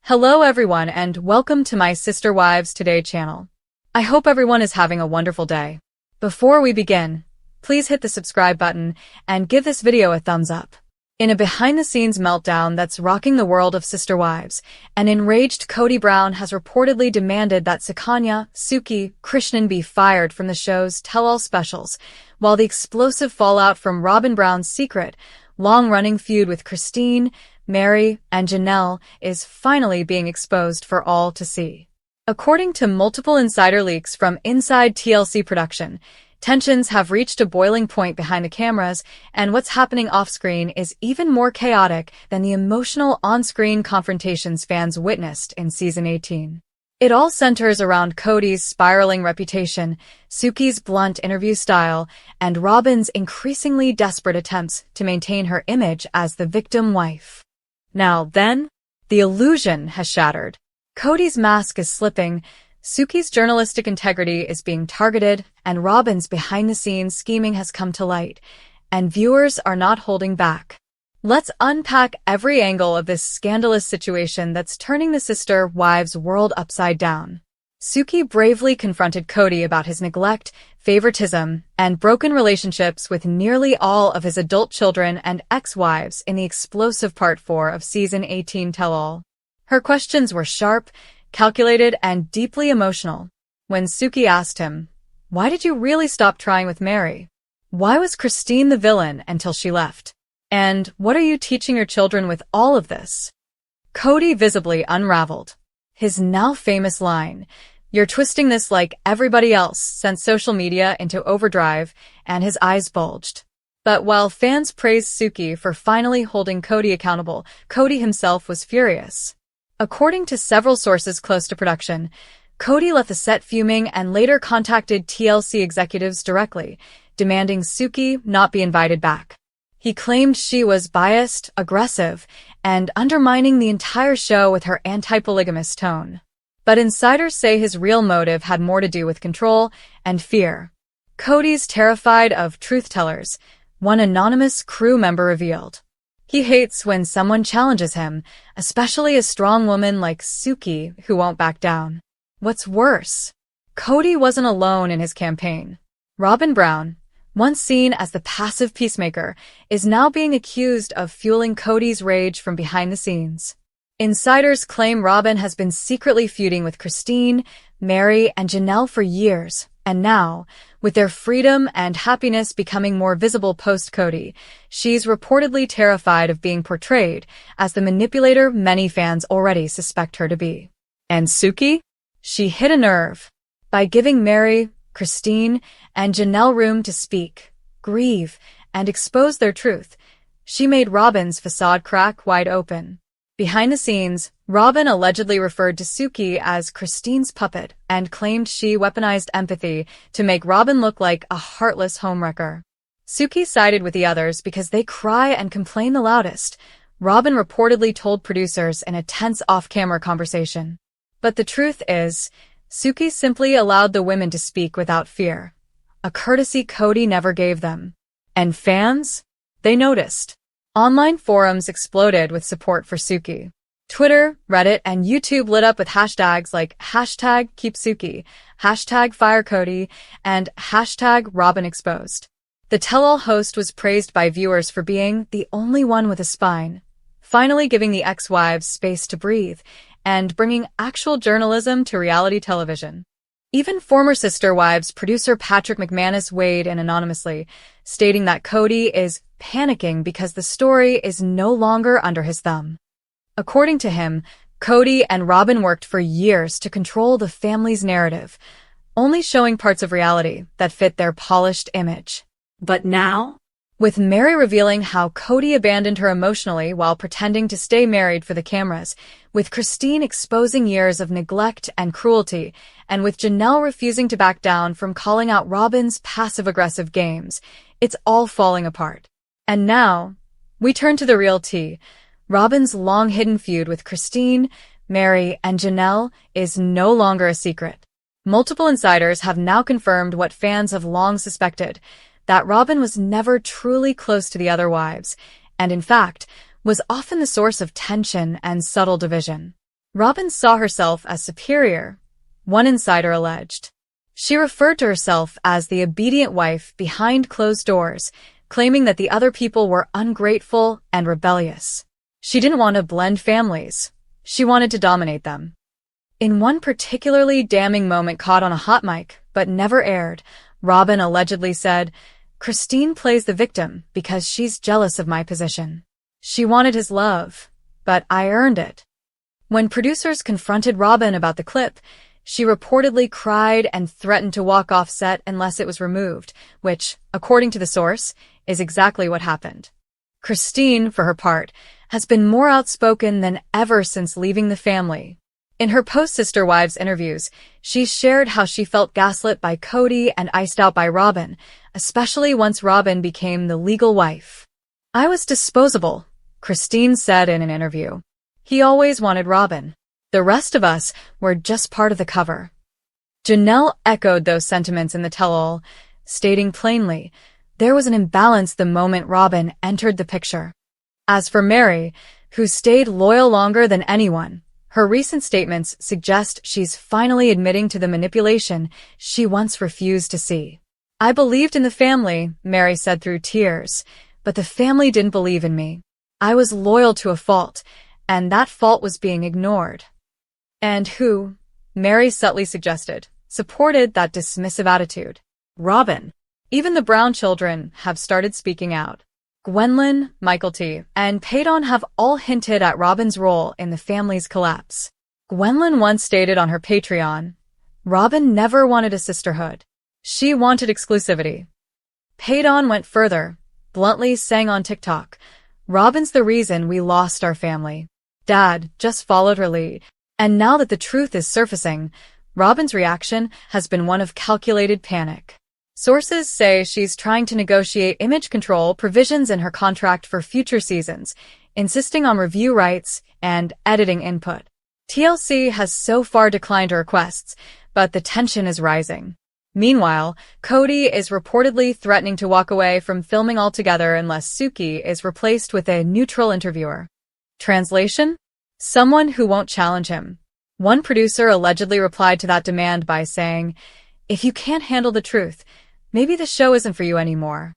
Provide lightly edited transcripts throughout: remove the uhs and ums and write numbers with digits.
Hello everyone and welcome to my Sister Wives Today channel. I hope everyone is having a wonderful day. Before we begin, please hit the subscribe button and give this video a thumbs up. In a behind-the-scenes meltdown that's rocking the world of Sister Wives, an enraged Kody Brown has reportedly demanded that Suki, Krishnan be fired from the show's tell-all specials, while the explosive fallout from Robyn Brown's secret, long-running feud with Christine, Meri, and Janelle is finally being exposed for all to see. According to multiple insider leaks from inside TLC production, tensions have reached a boiling point behind the cameras, and what's happening off-screen is even more chaotic than the emotional on-screen confrontations fans witnessed in Season 18. It all centers around Kody's spiraling reputation, Suki's blunt interview style, and Robyn's increasingly desperate attempts to maintain her image as the victim wife. Now then, the illusion has shattered. Kody's mask is slipping, Suki's journalistic integrity is being targeted, and Robyn's behind-the-scenes scheming has come to light, and viewers are not holding back. Let's unpack every angle of this scandalous situation that's turning the Sister Wives world upside down. Suki bravely confronted Kody about his neglect, favoritism, and broken relationships with nearly all of his adult children and ex-wives in the explosive Part 4 of Season 18 Tell-All. Her questions were sharp, calculated, and deeply emotional. When Suki asked him, "Why did you really stop trying with Meri? Why was Christine the villain until she left? And what are you teaching your children with all of this?" Kody visibly unraveled. His now famous line, "You're twisting this like everybody else," sent social media into overdrive, and his eyes bulged. But while fans praised Suki for finally holding Kody accountable, Kody himself was furious. According to several sources close to production, Kody left the set fuming and later contacted TLC executives directly, demanding Suki not be invited back. He claimed she was biased, aggressive, and undermining the entire show with her anti-polygamous tone. But insiders say his real motive had more to do with control and fear. Kody's terrified of truth-tellers, one anonymous crew member revealed. He hates when someone challenges him, especially a strong woman like Suki who won't back down. What's worse, Kody wasn't alone in his campaign. Robyn Brown, once seen as the passive peacemaker, is now being accused of fueling Kody's rage from behind the scenes. Insiders claim Robyn has been secretly feuding with Christine, Meri, and Janelle for years, and now, with their freedom and happiness becoming more visible post-Kody, she's reportedly terrified of being portrayed as the manipulator many fans already suspect her to be. And Suki? She hit a nerve. By giving Meri, Christine, and Janelle room to speak, grieve, and expose their truth, she made Robyn's facade crack wide open. Behind the scenes, Robyn allegedly referred to Suki as Christine's puppet and claimed she weaponized empathy to make Robyn look like a heartless homewrecker. Suki sided with the others because they cry and complain the loudest, Robyn reportedly told producers in a tense off-camera conversation. But the truth is, Suki simply allowed the women to speak without fear, a courtesy Kody never gave them. And fans? They noticed. Online forums exploded with support for Suki. Twitter, Reddit, and YouTube lit up with hashtags like #KeepSuki, #FireKody, and #RobynExposed. The tell-all host was praised by viewers for being the only one with a spine, finally giving the ex-wives space to breathe, and bringing actual journalism to reality television. Even former Sister Wives producer Patrick McManus weighed in anonymously, stating that Kody is panicking because the story is no longer under his thumb. According to him, Kody and Robyn worked for years to control the family's narrative, only showing parts of reality that fit their polished image. But now, with Meri revealing how Kody abandoned her emotionally while pretending to stay married for the cameras, with Christine exposing years of neglect and cruelty, and with Janelle refusing to back down from calling out Robyn's passive-aggressive games, it's all falling apart. And now, we turn to the real tea. Robyn's long-hidden feud with Christine, Meri, and Janelle is no longer a secret. Multiple insiders have now confirmed what fans have long suspected, that Robyn was never truly close to the other wives, and in fact, was often the source of tension and subtle division. Robyn saw herself as superior, one insider alleged. She referred to herself as the obedient wife behind closed doors, claiming that the other people were ungrateful and rebellious. She didn't want to blend families. She wanted to dominate them. In one particularly damning moment caught on a hot mic, but never aired, Robyn allegedly said, "Christine plays the victim because she's jealous of my position. She wanted his love, but I earned it." When producers confronted Robyn about the clip, she reportedly cried and threatened to walk off set unless it was removed, which, according to the source, is exactly what happened. Christine, for her part, has been more outspoken than ever since leaving the family. In her post-Sister Wives interviews, she shared how she felt gaslit by Kody and iced out by Robyn, especially once Robyn became the legal wife. "I was disposable," Christine said in an interview. "He always wanted Robyn. The rest of us were just part of the cover." Janelle echoed those sentiments in the tell-all, stating plainly, there was an imbalance the moment Robyn entered the picture. As for Meri, who stayed loyal longer than anyone, her recent statements suggest she's finally admitting to the manipulation she once refused to see. "I believed in the family," Meri said through tears, "but the family didn't believe in me. I was loyal to a fault, and that fault was being ignored." And who, Meri subtly suggested, supported that dismissive attitude? Robyn. Even the Brown children have started speaking out. Gwendlyn, Michael T., and Paedon have all hinted at Robyn's role in the family's collapse. Gwendlyn once stated on her Patreon, "Robyn never wanted a sisterhood. She wanted exclusivity." Paedon went further, bluntly saying on TikTok, "Robyn's the reason we lost our family." Dad just followed her lead. And now that the truth is surfacing, Robyn's reaction has been one of calculated panic. Sources say she's trying to negotiate image control provisions in her contract for future seasons, insisting on review rights and editing input. TLC has so far declined her requests, but the tension is rising. Meanwhile, Kody is reportedly threatening to walk away from filming altogether unless Suki is replaced with a neutral interviewer. Translation? Someone who won't challenge him. One producer allegedly replied to that demand by saying, "If you can't handle the truth, maybe the show isn't for you anymore."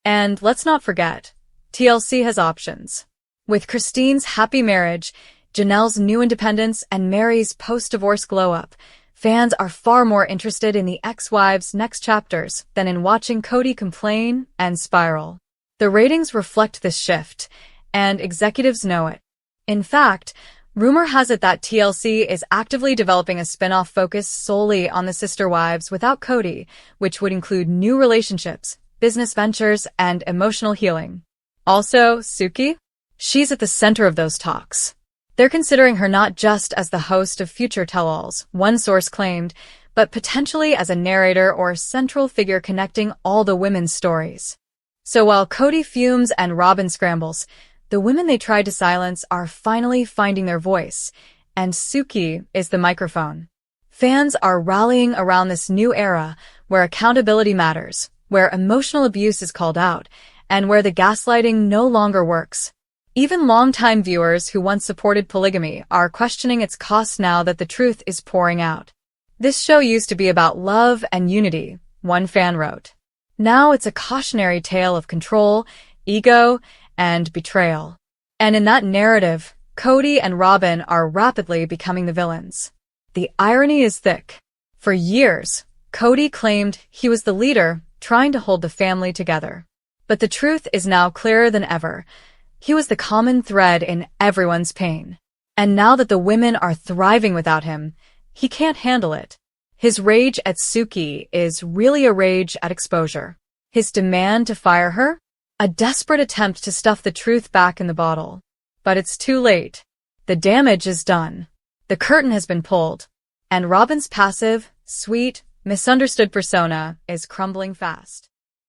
And let's not forget, TLC has options. With Christine's happy marriage, Janelle's new independence, and Meri's post-divorce glow-up, fans are far more interested in the ex-wives' next chapters than in watching Kody complain and spiral. The ratings reflect this shift, and executives know it. In fact, rumor has it that TLC is actively developing a spin-off focused solely on the sister wives without Kody, which would include new relationships, business ventures, and emotional healing. Also, Suki? She's at the center of those talks. They're considering her not just as the host of future tell-alls, one source claimed, but potentially as a narrator or central figure connecting all the women's stories. So while Kody fumes and Robyn scrambles, the women they tried to silence are finally finding their voice, and Suki is the microphone. Fans are rallying around this new era where accountability matters, where emotional abuse is called out, and where the gaslighting no longer works. Even longtime viewers who once supported polygamy are questioning its costs now that the truth is pouring out. "This show used to be about love and unity," one fan wrote. "Now it's a cautionary tale of control, ego, and betrayal." And in that narrative, Kody and Robyn are rapidly becoming the villains. The irony is thick. For years, Kody claimed he was the leader trying to hold the family together. But the truth is now clearer than ever. He was the common thread in everyone's pain. And now that the women are thriving without him, he can't handle it. His rage at Suki is really a rage at exposure. His demand to fire her? A desperate attempt to stuff the truth back in the bottle. But it's too late. The damage is done. The curtain has been pulled. And Robyn's passive, sweet, misunderstood persona is crumbling fast.